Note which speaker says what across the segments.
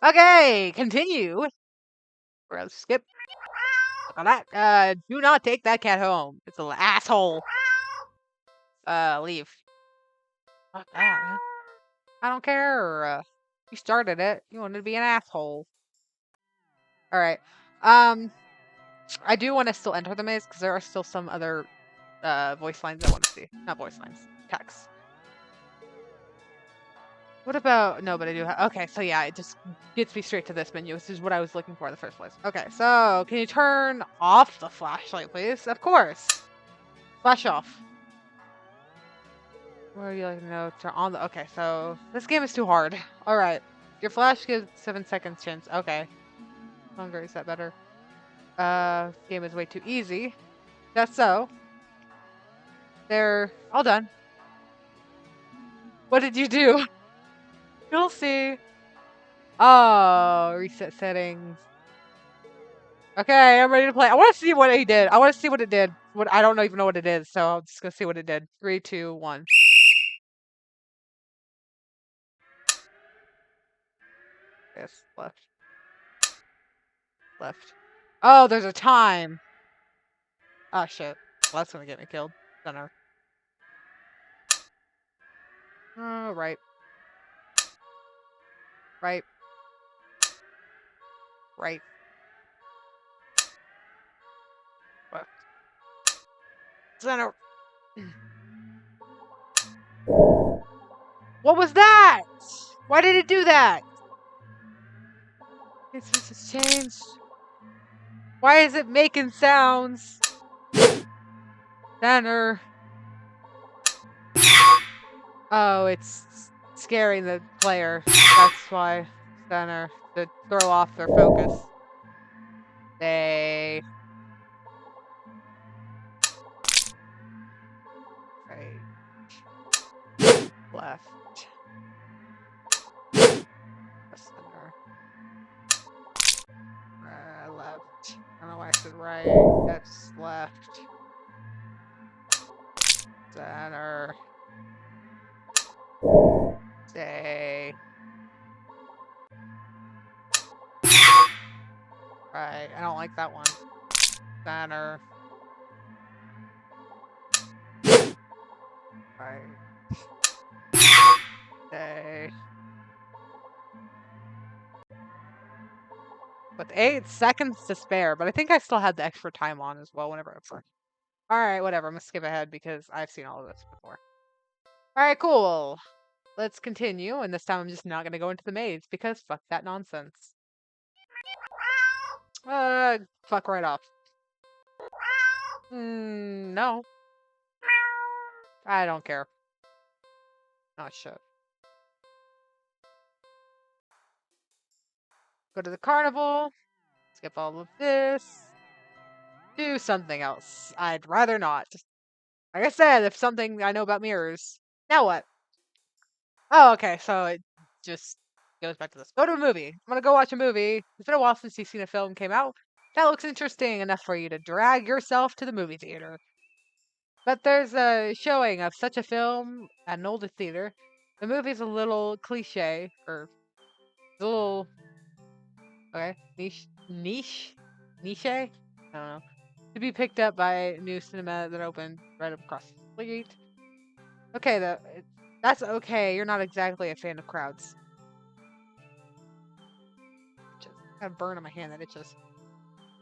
Speaker 1: Okay, continue. Or else skip. Look on that. Do not take that cat home. It's an asshole. Leave. Fuck that, man. I don't care. You started it. You wanted to be an asshole. Alright. I do want to still enter the maze because there are still some other voice lines I want to see. Not voice lines. Text. What about... No, but I do have... Okay, so yeah, it just gets me straight to this menu. This is what I was looking for in the first place. Okay, so can you turn off the flashlight, please? Of course. Flash off. What do you like to know? Turn on the... Okay, so this game is too hard. Alright. Your flash gives 7 seconds chance. Okay. Longer, is that better? Game is way too easy. That's so. They're all done. What did you do? You'll see. Oh, reset settings. Okay, I'm ready to play. I want to see what he did. I want to see what it did. I don't even know what it is, so I'm just gonna see what it did. 3, 2, 1. Yes, left. Left. Oh, there's a time. Oh shit. Well, that's gonna get me killed. Center. Oh, right. Right. Right. Left. Center. What was that? Why did it do that? It's changed. Why is it making sounds? Center. Oh, it's scaring the player. That's why. Center. To throw off their focus. They... Right. Left. Center. Left. I don't know why I said right. That's left. Center. Stay. Right. I don't like that one. Center. Right. Stay. With 8 seconds to spare, but I think I still had the extra time on as well whenever I was like, alright, whatever, I'm gonna skip ahead because I've seen all of this before. Alright, cool. Let's continue, and this time I'm just not gonna go into the maze because fuck that nonsense. Fuck right off. No. I don't care. Oh, shit. Go to the carnival. Skip all of this. Do something else. I'd rather not. Like I said, if something I know about mirrors. Now what? Oh, okay, so it just goes back to this. Go to a movie. I'm gonna go watch a movie. It's been a while since you've seen a film came out. That looks interesting enough for you to drag yourself to the movie theater. But there's a showing of such a film at an older theater. The movie's a little cliche, or a little... Okay, niche? I don't know. To be picked up by a new cinema that opened right across the street. Okay, that's okay. You're not exactly a fan of crowds. Just kind of burn on my hand that itches.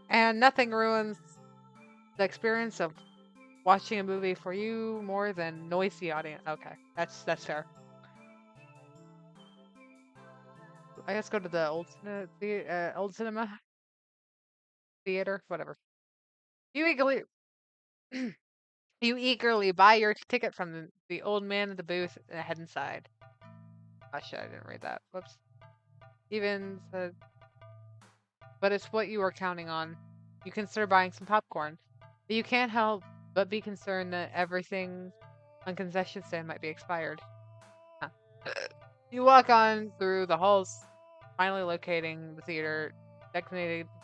Speaker 1: And nothing ruins the experience of watching a movie for you more than noisy audience. Okay, that's fair. I guess go to the old cinema theater, whatever. You eagerly buy your ticket from the old man at the booth and head inside. Oh shit, I didn't read that. Whoops. Even said, but it's what you were counting on. You consider buying some popcorn. But you can't help but be concerned that everything on concession stand might be expired. Huh. You walk on through the halls, finally locating the theater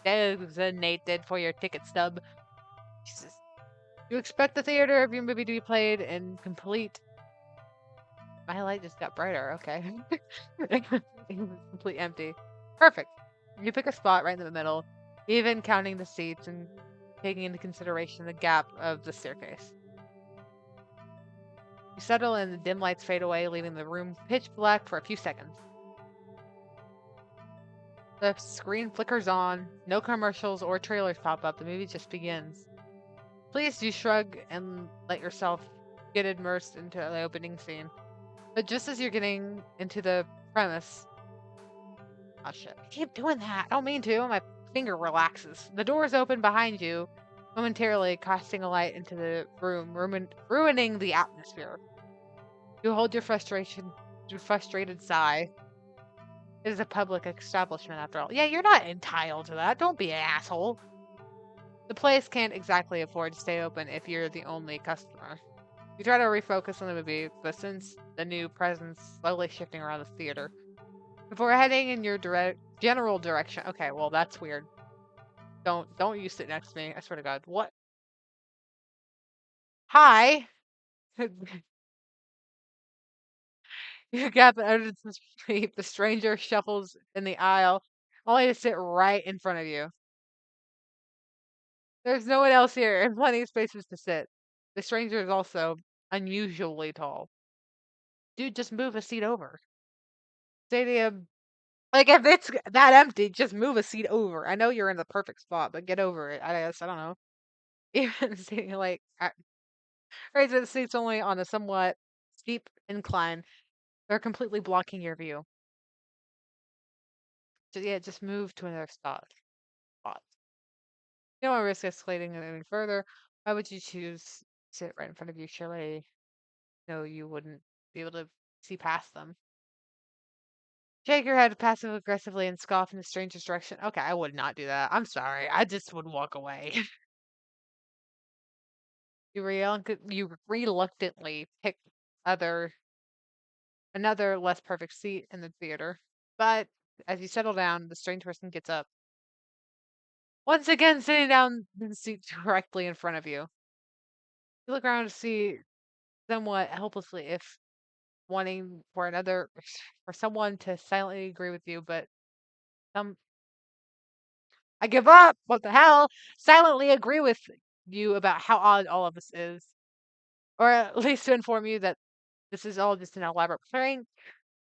Speaker 1: designated for your ticket stub. Jesus. You expect the theater of your movie to be played in complete... My light just got brighter, okay. Complete empty. Perfect. You pick a spot right in the middle, even counting the seats and taking into consideration the gap of the staircase. You settle in, the dim lights fade away, leaving the room pitch black for a few seconds. The screen flickers on, no commercials or trailers pop up, the movie just begins. Please do shrug and let yourself get immersed into the opening scene. But just as you're getting into the premise, oh shit, I keep doing that. I don't mean to. My finger relaxes. The door is open behind you, momentarily casting a light into the room, ruining the atmosphere. You hold your frustrated sigh. It is a public establishment after all. Yeah, you're not entitled to that. Don't be an asshole. The place can't exactly afford to stay open if you're the only customer. You try to refocus on the movie, but sense the new presence slowly shifting around the theater. Before heading in your general direction. Okay, well that's weird. Don't you sit next to me. I swear to God. What? Hi. You gap out of the street. The stranger shuffles in the aisle, only to sit right in front of you. There's no one else here, and plenty of spaces to sit. The stranger is also unusually tall. Dude, just move a seat over. Stadium. Like, if it's that empty, just move a seat over. I know you're in the perfect spot, but get over it. I guess. I don't know. Even sitting, like, right, the seat's only on a somewhat steep incline. They're completely blocking your view. So, yeah, just move to another spot. You don't want to risk escalating it any further. Why would you choose to sit right in front of you? Surely, no, you wouldn't be able to see past them. Shake your head passive aggressively and scoff in the stranger's direction. Okay, I would not do that. I'm sorry. I just would walk away. You reluctantly pick other another less perfect seat in the theater. But as you settle down, the strange person gets up, once again sitting down in the seat directly in front of you. You look around to see somewhat helplessly if wanting for someone to silently agree with you, but some I give up. What the hell? Silently agree with you about how odd all of this is, or at least to inform you that this is all just an elaborate prank,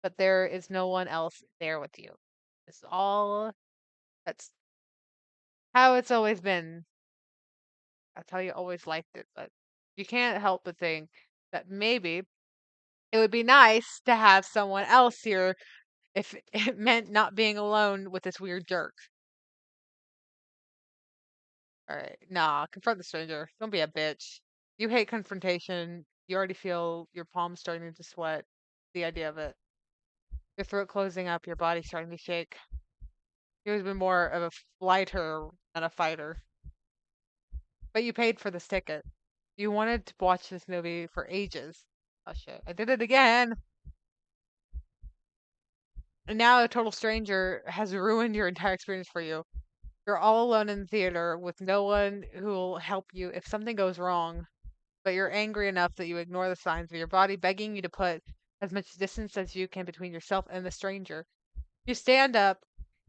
Speaker 1: but there is no one else there with you. It's all that's how it's always been. That's how you always liked it, but you can't help but think that maybe it would be nice to have someone else here if it meant not being alone with this weird jerk. All right, nah, confront the stranger. Don't be a bitch. You hate confrontation. You already feel your palms starting to sweat. The idea of it. Your throat closing up, your body starting to shake. You've always been more of a flighter than a fighter. But you paid for this ticket. You wanted to watch this movie for ages. Oh shit, I did it again. And now a total stranger has ruined your entire experience for you. You're all alone in the theater with no one who will help you if something goes wrong, but you're angry enough that you ignore the signs of your body begging you to put as much distance as you can between yourself and the stranger. You stand up,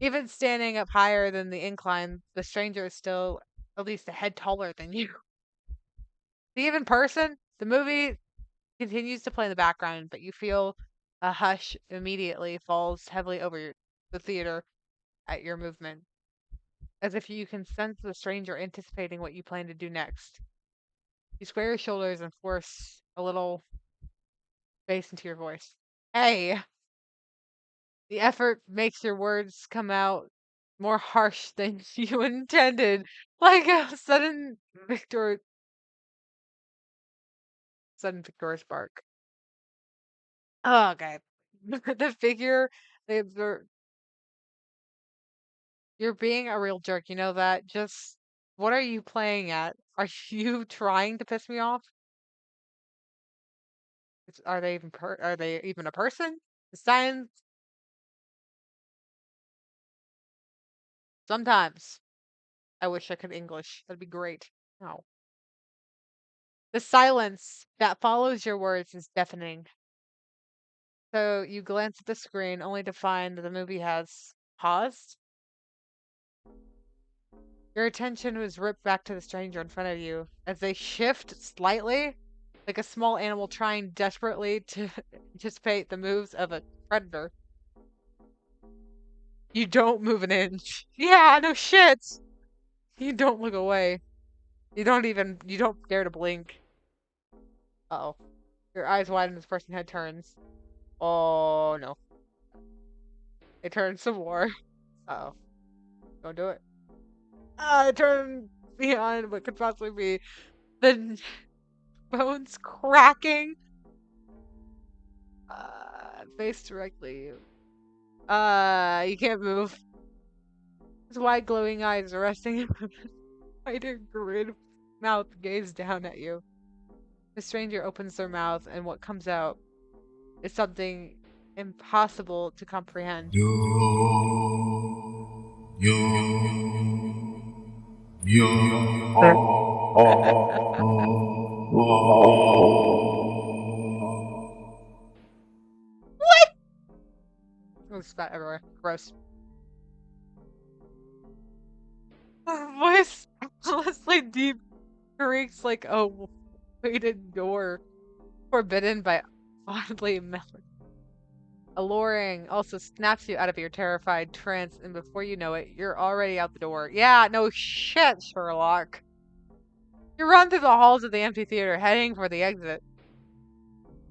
Speaker 1: even standing up higher than the incline, the stranger is still at least a head taller than you. See, even person, the movie continues to play in the background, but you feel a hush immediately falls heavily over the theater at your movement, as if you can sense the stranger anticipating what you plan to do next. You square your shoulders and force a little bass into your voice. Hey, the effort makes your words come out more harsh than you intended, like a sudden victorious spark. Oh, okay. The figure they observe. You're being a real jerk. You know that. Just what are you playing at? Are you trying to piss me off? Are they even a person? Science. Sometimes I wish I could English. That'd be great. No. The silence that follows your words is deafening. So you glance at the screen only to find that the movie has paused. Your attention was ripped back to the stranger in front of you as they shift slightly, like a small animal trying desperately to anticipate the moves of a predator. You don't move an inch. Yeah, no shit. You don't look away. You don't dare to blink. Uh-oh. Your eyes widen as the person's head turns. Oh, no. It turns some more. Uh-oh. Don't do it. It turned beyond what could possibly be. The bones cracking. Face directly. You can't move. His wide glowing eyes are resting in a wider grid mouth gaze down at you. The stranger opens their mouth, and what comes out is something impossible to comprehend. What? Oh, spat everywhere. Gross. Voice endlessly deep creaks like a weighted door, forbidden by oddly alluring, also snaps you out of your terrified trance, and before you know it, you're already out the door. Yeah, no shit, Sherlock. You run through the halls of the empty theater, heading for the exit.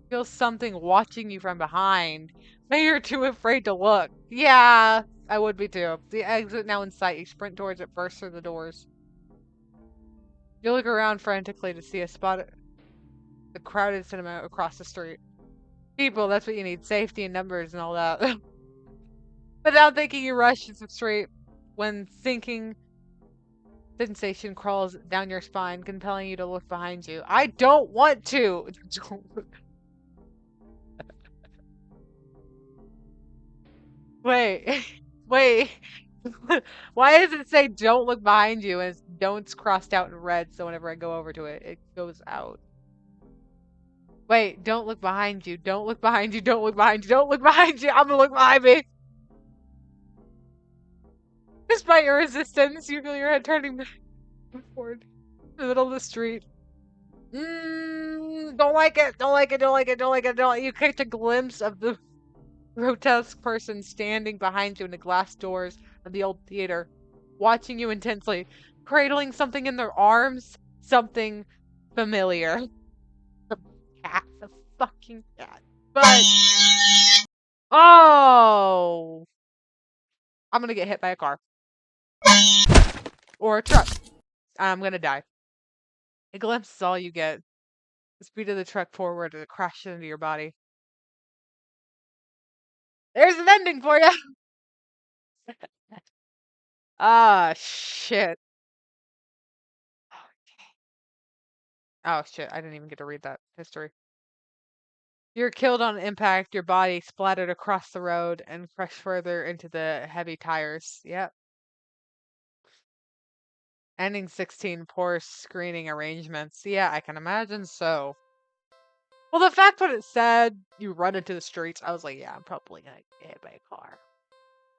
Speaker 1: Feel something watching you from behind. Maybe you're too afraid to look. Yeah, I would be too. The exit now in sight. You sprint towards it, burst through the doors. You look around frantically to see a spot the crowded cinema across the street. People, that's what you need. Safety and numbers and all that. Without thinking, you rush to the street when thinking sensation crawls down your spine, compelling you to look behind you. I don't want to! Wait. Wait. Why does it say don't look behind you and it's don't's crossed out in red, so whenever I go over to it, it goes out? Wait, don't look behind you. Don't look behind you. Don't look behind you. Don't look behind you. I'm gonna look behind me. Despite your resistance, you feel your head turning back and forward in the middle of the street. Don't like it. Don't like it. Don't like it. Don't like it. Don't. You catch a glimpse of the grotesque person standing behind you in the glass doors of the old theater, watching you intensely, cradling something in their arms, something familiar. The cat, the fucking cat. But oh, I'm gonna get hit by a car or a truck. I'm gonna die. A glimpse is all you get. The speed of the truck forward as it crashes into your body. There's an ending for you. Ah, shit. Oh shit, I didn't even get to read that history. You're killed on impact, your body splattered across the road and crushed further into the heavy tires. Yep. Ending 16, poor screening arrangements. Yeah, I can imagine so. Well, the fact that it said you run into the streets, I was like, yeah, I'm probably gonna get hit by a car.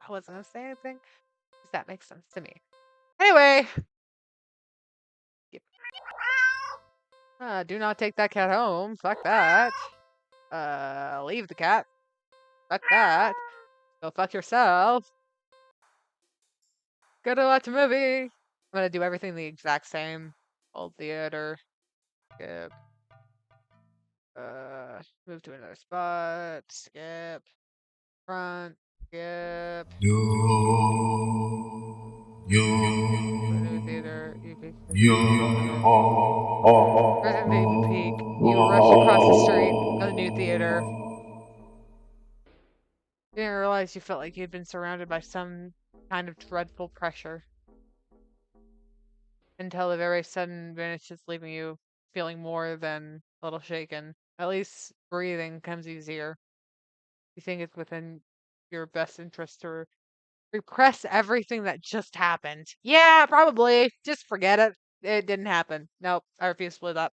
Speaker 1: I wasn't gonna say anything, because that makes sense to me. Anyway. Do not take that cat home. Fuck that. Leave the cat. Fuck that. Go fuck yourself. Go to watch a movie. I'm gonna do everything the exact same. Old theater. Skip. Move to another spot. Skip. Front. Skip. New theater. Resident Evil Peak. You rush across the street of the new theater. You didn't realize you felt like you'd been surrounded by some kind of dreadful pressure. Until the very sudden vanishes, leaving you feeling more than a little shaken. At least breathing comes easier. You think it's within your best interest to repress everything that just happened. Yeah, probably. Just forget it. It didn't happen. Nope, I refuse to believe that.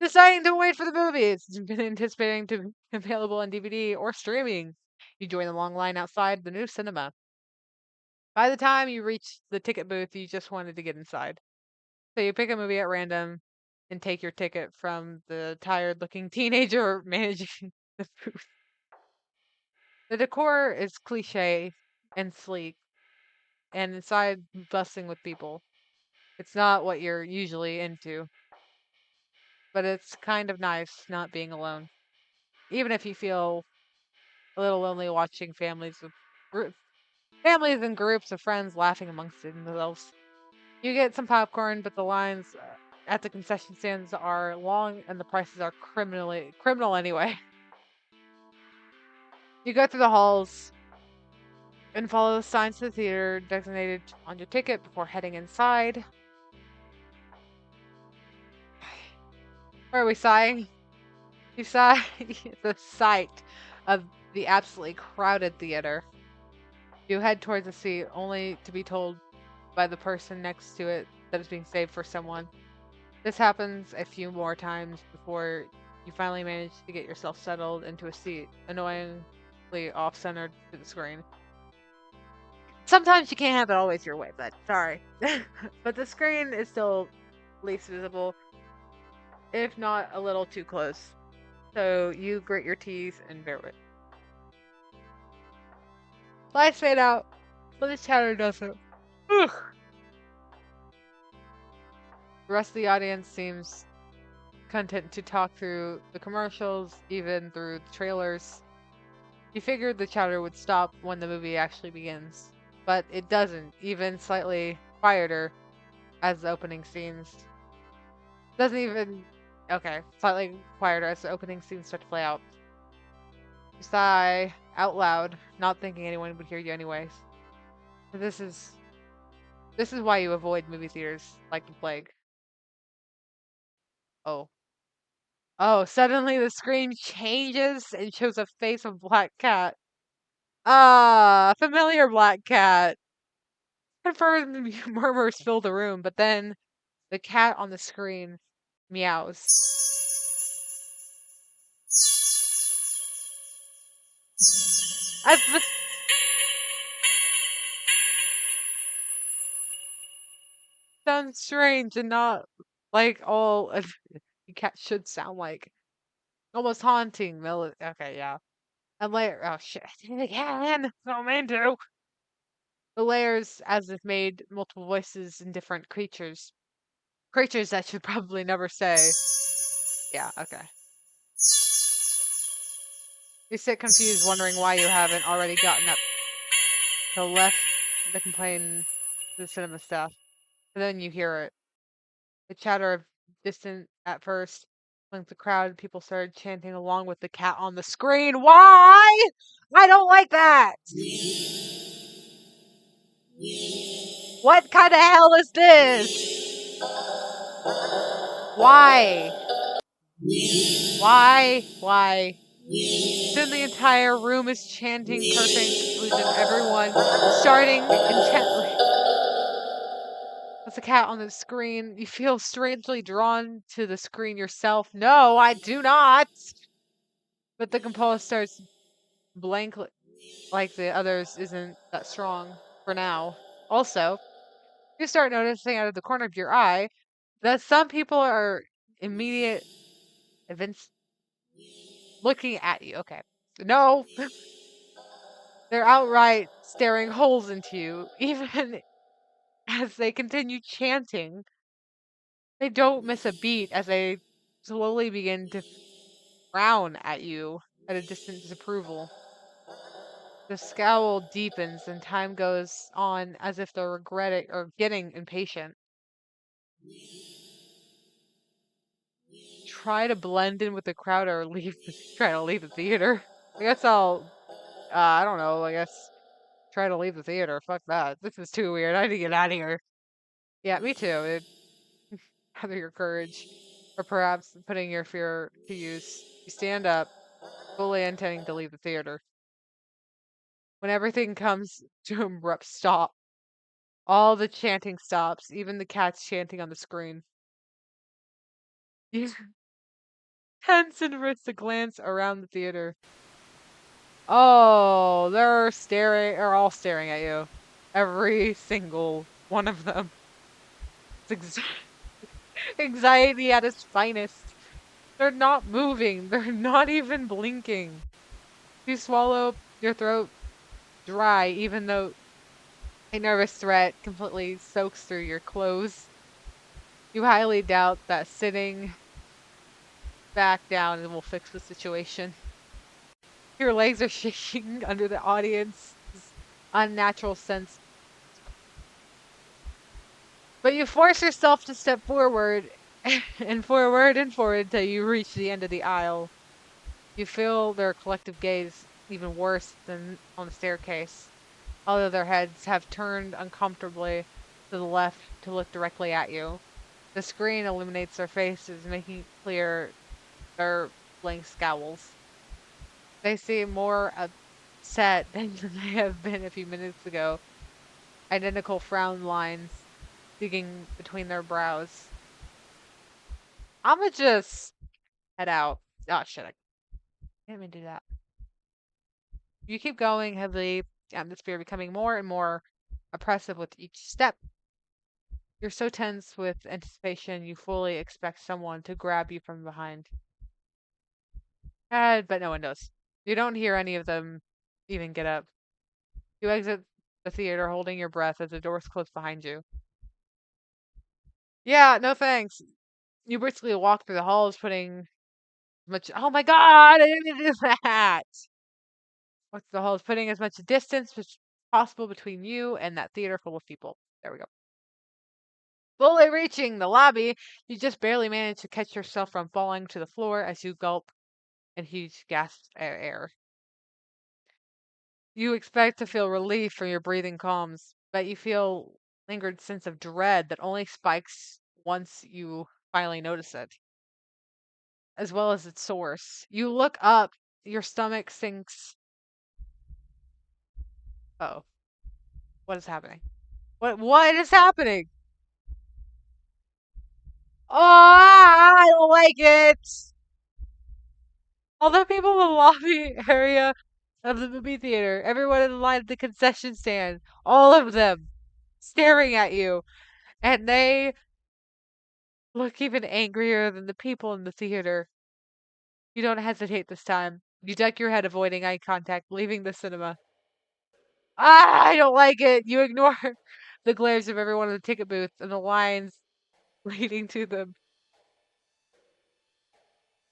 Speaker 1: Deciding to wait for the movies. You've been anticipating to be available on DVD or streaming. You join the long line outside the new cinema. By the time you reach the ticket booth, you just wanted to get inside. So you pick a movie at random and take your ticket from the tired-looking teenager managing the booth. The decor is cliche and sleek, and inside bustling with people. It's not what you're usually into, but it's kind of nice not being alone. Even if you feel a little lonely watching families and groups of friends laughing amongst themselves. You get some popcorn, but the lines at the concession stands are long and the prices are criminal anyway. You go through the halls and follow the signs to the theater designated on your ticket before heading inside. Why are we sighing? You sigh the sight of the absolutely crowded theater. You head towards the seat only to be told by the person next to it that it's being saved for someone. This happens a few more times before you finally manage to get yourself settled into a seat, annoyingly off-centered to the screen. Sometimes you can't have it always your way, but sorry. But the screen is still least visible, if not a little too close. So you grit your teeth and bear it. Lights fade out, but the chatter doesn't. Ugh. The rest of the audience seems content to talk through the commercials, even through the trailers. You figured the chatter would stop when the movie actually begins, but it doesn't, even slightly quieter as the opening scenes. Doesn't even. Okay, slightly quieter as the opening scenes start to play out. You sigh out loud, not thinking anyone would hear you anyways. This is why you avoid movie theaters like the plague. Oh. Oh, suddenly the screen changes and shows a face of Black Cat. Ah, familiar Black Cat. Confirmed murmurs fill the room, but then the cat on the screen meows. It sounds strange and not like all a cat should sound like. Almost haunting. Okay, yeah. And layer. Oh shit! Again. No mean to. The layers, as if made multiple voices in different creatures. Creatures that should probably never say. Yeah. Okay. You sit confused, wondering why you haven't already gotten up to left the complain to the cinema staff. And then you hear it. The chatter of distant at first. Amongst the crowd, people started chanting along with the cat on the screen. Why? I don't like that. What kind of hell is this? Why? Why? Why? Soon the entire room is chanting, cursing conclusion. Everyone starting intently. With the cat on the screen, you feel strangely drawn to the screen yourself. No, I do not. But the compulse starts blank like the others isn't that strong for now. Also, you start noticing out of the corner of your eye that some people are immediate events looking at you. Okay. No, they're outright staring holes into you, even as they continue chanting. They don't miss a beat as they slowly begin to frown at you at a distant disapproval. The scowl deepens and time goes on as if they're regretting or getting impatient. Try to blend in with the crowd or try to leave the theater. I guess I don't know, I guess try to leave the theater. Fuck that. This is too weird. I need to get out of here. Yeah, me too. Either your courage or perhaps putting your fear to use. You stand up, fully intending to leave the theater. When everything comes to an abrupt stop, all the chanting stops, even the cats chanting on the screen. You tense and risk a glance around the theater. Oh, they're all staring at you. Every single one of them. It's anxiety at its finest. They're not moving. They're not even blinking. You swallow, your throat dry, even though a nervous threat completely soaks through your clothes. You highly doubt that sitting back down will fix the situation. Your legs are shaking under the audience's unnatural sense. But you force yourself to step forward and forward and forward till you reach the end of the aisle. You feel their collective gaze even worse than on the staircase, although their heads have turned uncomfortably to the left to look directly at you. The screen illuminates their faces, making it clear their blank scowls. They seem more upset than they have been a few minutes ago. Identical frown lines digging between their brows. I'ma just head out. Oh shit, I didn't even do that. You keep going, heavily, atmosphere becoming more and more oppressive with each step. You're so tense with anticipation, you fully expect someone to grab you from behind. But no one does. You don't hear any of them even get up. You exit the theater holding your breath as the doors close behind you. Yeah, no thanks. You briskly walk through the halls, putting much. Oh my god, I didn't do that! Walk through the halls, putting as much distance as possible between you and that theater full of people. There we go. Fully reaching the lobby, you just barely manage to catch yourself from falling to the floor as you gulp and huge gasps of air. You expect to feel relief from your breathing calms, but you feel lingered sense of dread that only spikes once you finally notice it, as well as its source. You look up, your stomach sinks. Oh, what is happening? What is happening? Oh, I don't like it. All the people in the lobby area of the movie theater, everyone in line at the concession stand, all of them staring at you, and they look even angrier than the people in the theater. You don't hesitate this time. You duck your head, avoiding eye contact, leaving the cinema. Ah, I don't like it. You ignore the glares of everyone in the ticket booth and the lines leading to them.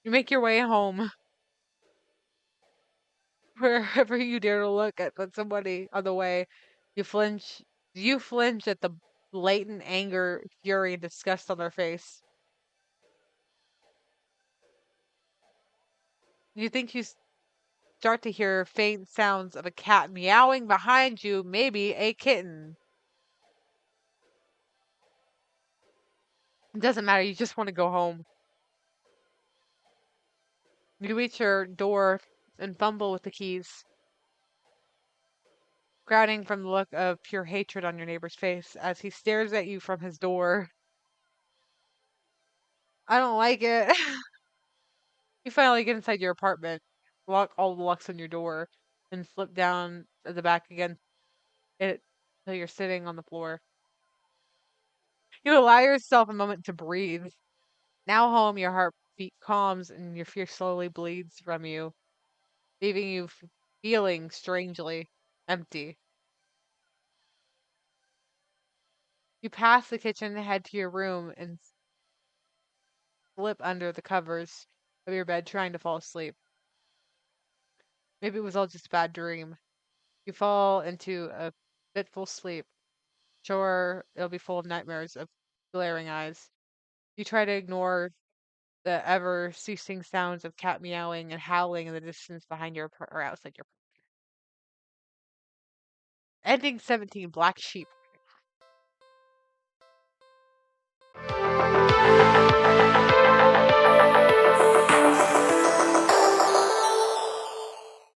Speaker 1: You make your way home, wherever you dare to look at somebody on the way. You flinch. You flinch at the blatant anger, fury, and disgust on their face. You think you start to hear faint sounds of a cat meowing behind you, maybe a kitten. It doesn't matter, you just want to go home. You reach your door and fumble with the keys, crowding from the look of pure hatred on your neighbor's face as he stares at you from his door. I don't like it. You finally get inside your apartment, lock all the locks on your door, and slip down at the back again it until you're sitting on the floor. You allow yourself a moment to breathe. Now home, your heartbeat calms and your fear slowly bleeds from you, leaving you feeling strangely empty. You pass the kitchen, head to your room, and slip under the covers of your bed, trying to fall asleep. Maybe it was all just a bad dream. You fall into a fitful sleep. Sure, it'll be full of nightmares of glaring eyes. You try to ignore the ever ceasing sounds of cat meowing and howling in the distance behind your or outside your. Ending 17, Black Sheep.